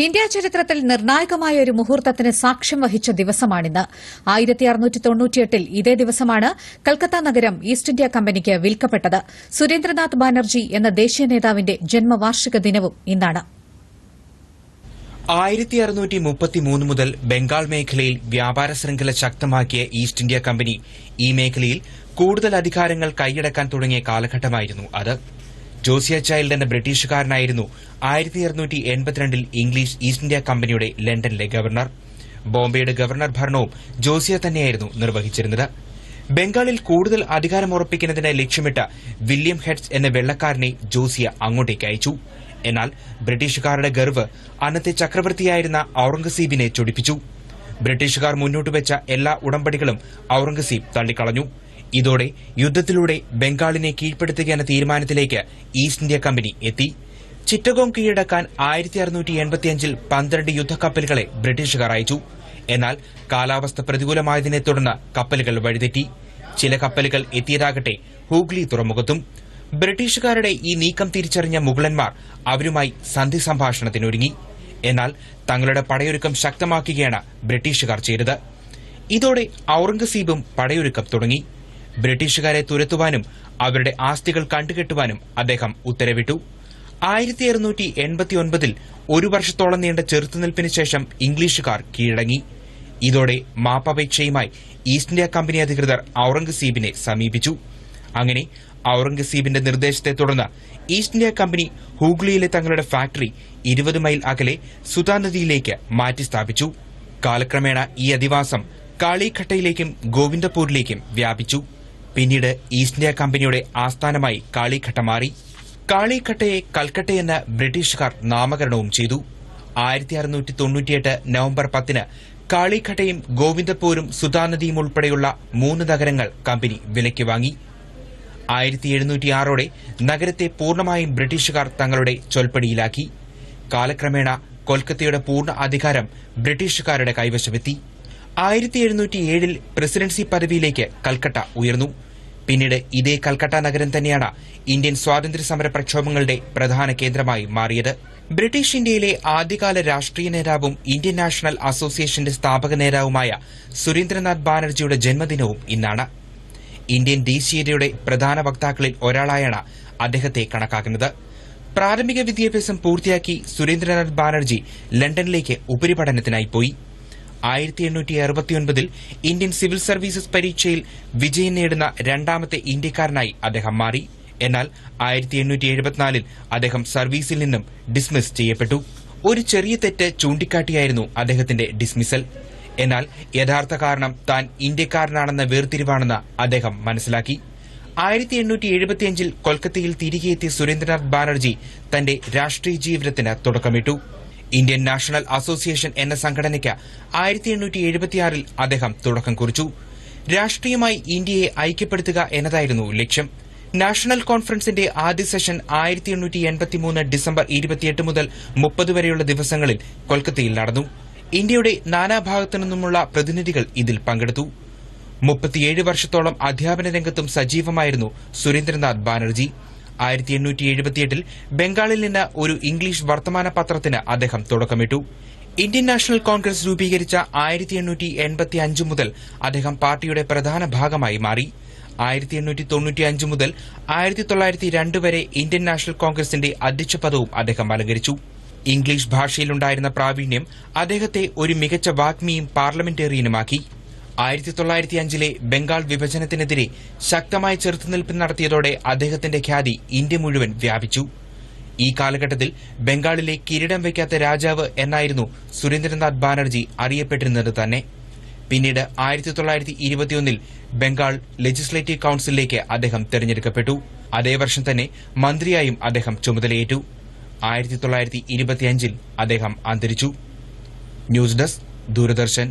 India ചരിത്രത്തിൽ നിർണായകമായ ഒരു മുഹൂർത്തത്തിന് സാക്ഷ്യം വഹിച്ച ദിവസമാണിന്ന്. 1698 ഇതേ ദിവസമാണ് കൽക്കത്ത നഗരം ഈസ്റ്റ് ഇന്ത്യാ കമ്പനിക്ക് വിൽക്കപ്പെട്ടത്. സുരേന്ദ്രനാഥ് ബാനർജി എന്ന ദേശീയ നേതാവിന്റെ ജന്മവാർഷിക ദിനവും ഇന്നാണ്. 1633 മുതൽ ബംഗാൾ മേഖലയിൽ വ്യാപാര ശൃംഖല ശക്തമാക്കിയ ഈസ്റ്റ് ഇന്ത്യാ കമ്പനി ഈ മേഖലയിൽ കൂടുതൽ അധികാരങ്ങൾ കൈയടക്കാൻ തുടങ്ങിയ കാലഘട്ടമായിരുന്നു അത്. ജോസിയ ചൈൽഡ് എന്ന ബ്രിട്ടീഷുകാരനായിരുന്നു 1682 ഇംഗ്ലീഷ് ഈസ്റ്റ് ഇന്ത്യാ കമ്പനിയുടെ ലണ്ടനിലെ ഗവർണർ. ബോംബെയുടെ ഗവർണർ ഭരണവും ജോസിയ തന്നെയായിരുന്നു നിർവഹിച്ചിരുന്നത്. ബംഗാളിൽ കൂടുതൽ അധികാരമുറപ്പിക്കുന്നതിന് ലക്ഷ്യമിട്ട് വില്യം ഹെഡ്സ് എന്ന വെള്ളക്കാരനെ ജോസിയ അങ്ങോട്ടേക്ക് അയച്ചു. എന്നാൽ ബ്രിട്ടീഷുകാരുടെ ഗർവ് അന്നത്തെ ചക്രവർത്തിയായിരുന്ന ഔറംഗസീബിനെ ചൊടിപ്പിച്ചു. ബ്രിട്ടീഷുകാർ മുന്നോട്ടുവച്ച എല്ലാ ഉടമ്പടികളും ഔറംഗസീബ് തള്ളിക്കളഞ്ഞു. ഇതോടെ യുദ്ധത്തിലൂടെ ബംഗാളിനെ കീഴ്പ്പെടുത്തുകയെന്ന തീരുമാനത്തിലേക്ക് ഈസ്റ്റ് ഇന്ത്യാ കമ്പനി എത്തി. ചിറ്റഗോങ് കീഴടക്കാൻ 1685 12 യുദ്ധക്കപ്പലുകളെ ബ്രിട്ടീഷുകാർ അയച്ചു. എന്നാൽ കാലാവസ്ഥ പ്രതികൂലമായതിനെ തുടർന്ന് കപ്പലുകൾ വഴിതെറ്റി. ചില കപ്പലുകൾ എത്തിയതാകട്ടെ ഹൂഗ്ലി തുറമുഖത്തും. ബ്രിട്ടീഷുകാരുടെ ഈ നീക്കം തിരിച്ചറിഞ്ഞ മുഗളന്മാർ അവരുമായി സന്ധി സംഭാഷണത്തിനൊരുങ്ങി. എന്നാൽ തങ്ങളുടെ പടയൊരുക്കം ശക്തമാക്കുകയാണ് ബ്രിട്ടീഷുകാർ ചെയ്തത്. ഇതോടെ ഔറംഗസീബും പടയൊരുക്കം തുടങ്ങി. ബ്രിട്ടീഷുകാരെ തുരത്തുവാനും അവരുടെ ആസ്തികൾ കണ്ടുകെട്ടുവാനും അദ്ദേഹം ഉത്തരവിട്ടു. 1689 ഒരു വർഷത്തോളം നീണ്ട ചെറുത്തുനിൽപ്പിന് ശേഷം ഇംഗ്ലീഷുകാർ കീഴടങ്ങി. ഇതോടെ മാപ്പപേക്ഷയുമായി ഈസ്റ്റ് ഇന്ത്യാ കമ്പനി അധികൃതർ ഔറംഗസീബിനെ സമീപിച്ചു. അങ്ങനെ ഔറംഗസീബിന്റെ നിർദ്ദേശത്തെ തുടർന്ന് ഈസ്റ്റ് ഇന്ത്യാ കമ്പനി ഹൂഗ്ലിയിലെ തങ്ങളുടെ ഫാക്ടറി 20 മൈൽ അകലെ സുതാ നദിയിലേക്ക് മാറ്റി സ്ഥാപിച്ചു. കാലക്രമേണ ഈ അധിവാസം കാളിഘട്ടയിലേക്കും ഗോവിന്ദപൂരിലേക്കും വ്യാപിച്ചു. പിന്നീട് ഈസ്റ്റ് ഇന്ത്യാ കമ്പനിയുടെ ആസ്ഥാനമായി കാളിഘട്ട മാറി. കാളിഘട്ടയെ കൽക്കട്ടയെന്ന് ബ്രിട്ടീഷുകാർ നാമകരണവും ചെയ്തു. 1698 നവംബർ 10 കാളിഘട്ടയും ഗോവിന്ദപൂരും സുതാനദിയും ഉൾപ്പെടെയുള്ള 3 നഗരങ്ങൾ കമ്പനി വിലയ്ക്ക് വാങ്ങി. 1706 നഗരത്തെ പൂർണ്ണമായും ബ്രിട്ടീഷുകാർ തങ്ങളുടെ ചൊൽപ്പടിയിലാക്കി. കാലക്രമേണ കൊൽക്കത്തയുടെ പൂർണ്ണ അധികാരം ബ്രിട്ടീഷുകാരുടെ കൈവശമെത്തി. 1707 പ്രസിഡൻസി പദവിയിലേക്ക് കൽക്കട്ട ഉയർന്നു. പിന്നീട് ഇതേ കൽക്കട്ട നഗരം തന്നെയാണ് ഇന്ത്യൻ സ്വാതന്ത്ര്യ സമര പ്രക്ഷോഭങ്ങളുടെ പ്രധാന കേന്ദ്രമായി മാറിയത്. ബ്രിട്ടീഷ് ഇന്ത്യയിലെ ആദ്യകാല രാഷ്ട്രീയ നേതാവും ഇന്ത്യൻ നാഷണൽ അസോസിയേഷന്റെ സ്ഥാപക നേതാവുമായ സുരേന്ദ്രനാഥ് ബാനർജിയുടെ ജന്മദിനവും ഇന്നാണ്. ഇന്ത്യൻ ദേശീയതയുടെ പ്രധാന വക്താക്കളിൽ ഒരാളായാണ് അദ്ദേഹത്തെ കണക്കാക്കുന്നത്. പ്രാഥമിക വിദ്യാഭ്യാസം പൂർത്തിയാക്കി സുരേന്ദ്രനാഥ് ബാനർജി ലണ്ടനിലേക്ക് ഉപരിപഠനത്തിനായി പോയി. 1869 ഇന്ത്യൻ സിവിൽ സർവീസസ് പരീക്ഷയിൽ വിജയം നേടുന്ന രണ്ടാമത്തെ ഇന്ത്യക്കാരനായി അദ്ദേഹം മാറി. എന്നാൽ 1874 അദ്ദേഹം സർവീസിൽ നിന്നും ഡിസ്മിസ് ചെയ്യപ്പെട്ടു. ഒരു ചെറിയ തെറ്റ് ചൂണ്ടിക്കാട്ടിയായിരുന്നു അദ്ദേഹത്തിന്റെ ഡിസ്മിസൽ. എന്നാൽ യഥാർത്ഥ കാരണം താൻ ഇന്ത്യക്കാരനാണെന്ന വേർതിരിവാണെന്ന് അദ്ദേഹം മനസ്സിലാക്കി. 1875 കൊൽക്കത്തയിൽ തിരികെ എത്തിയ സുരേന്ദ്രനാഥ് ബാനർജി തന്റെ രാഷ്ട്രീയ ജീവിതത്തിന് തുടക്കമിട്ടു. ഇന്ത്യൻ നാഷണൽ അസോസിയേഷൻ എന്ന സംഘടനയ്ക്ക് 1876 അദ്ദേഹം തുടക്കം കുറിച്ചു. രാഷ്ട്രീയമായി ഇന്ത്യയെ ഐക്യപ്പെടുത്തുക എന്നതായിരുന്നു ലക്ഷ്യം. നാഷണൽ കോൺഫറൻസിന്റെ ആദ്യ സെഷൻ 1883 ഡിസംബർ 28 മുതൽ 30 വരെയുള്ള ദിവസങ്ങളിൽ കൊൽക്കത്തയിൽ നടന്നു. ഇന്ത്യയുടെ നാനാഭാഗത്തു നിന്നുമുള്ള പ്രതിനിധികൾ ഇതിൽ പങ്കെടുത്തു. 37 വർഷത്തോളം അധ്യാപന രംഗത്തും സജീവമായിരുന്നു സുരേന്ദ്രനാഥ് ബാനർജി. 1878 ബംഗാളിൽ നിന്ന് ഒരു ഇംഗ്ലീഷ് വർത്തമാന പത്രത്തിന് അദ്ദേഹം തുടക്കമിട്ടു. ഇന്ത്യൻ നാഷണൽ കോൺഗ്രസ് രൂപീകരിച്ച 1885 മുതൽ അദ്ദേഹം പാർട്ടിയുടെ പ്രധാന ഭാഗമായി മാറി. 1895 മുതൽ 1902 വരെ ഇന്ത്യൻ നാഷണൽ കോൺഗ്രസിന്റെ അധ്യക്ഷ പദവും അദ്ദേഹം അലങ്കരിച്ചു. ഇംഗ്ലീഷ് ഭാഷയിലുണ്ടായിരുന്ന പ്രാവീണ്യം അദ്ദേഹത്തെ ഒരു മികച്ച വാഗ്മിയും പാർലമെന്റേറിയനുമാക്കി. 1905 ബംഗാൾ വിഭജനത്തിനെതിരെ ശക്തമായ ചെറുത്തുനിൽപ്പ് നടത്തിയതോടെ അദ്ദേഹത്തിന്റെ ഖ്യാതി ഇന്ത്യ മുഴുവൻ വ്യാപിച്ചു. ഈ കാലഘട്ടത്തിൽ ബംഗാളിലെ കിരീടം വയ്ക്കാത്ത രാജാവ് എന്നായിരുന്നു സുരേന്ദ്രനാഥ് ബാനർജി അറിയപ്പെട്ടിരുന്നത് തന്നെ. പിന്നീട് 1921 ബംഗാൾ ലെജിസ്ലേറ്റീവ് കൌൺസിലിലേക്ക് അദ്ദേഹം തെരഞ്ഞെടുക്കപ്പെട്ടു. അതേ വർഷം തന്നെ മന്ത്രിയായും അദ്ദേഹം ചുമതലയേറ്റു. 1925 അദ്ദേഹം അന്തരിച്ചു. News desk, Doordarshan.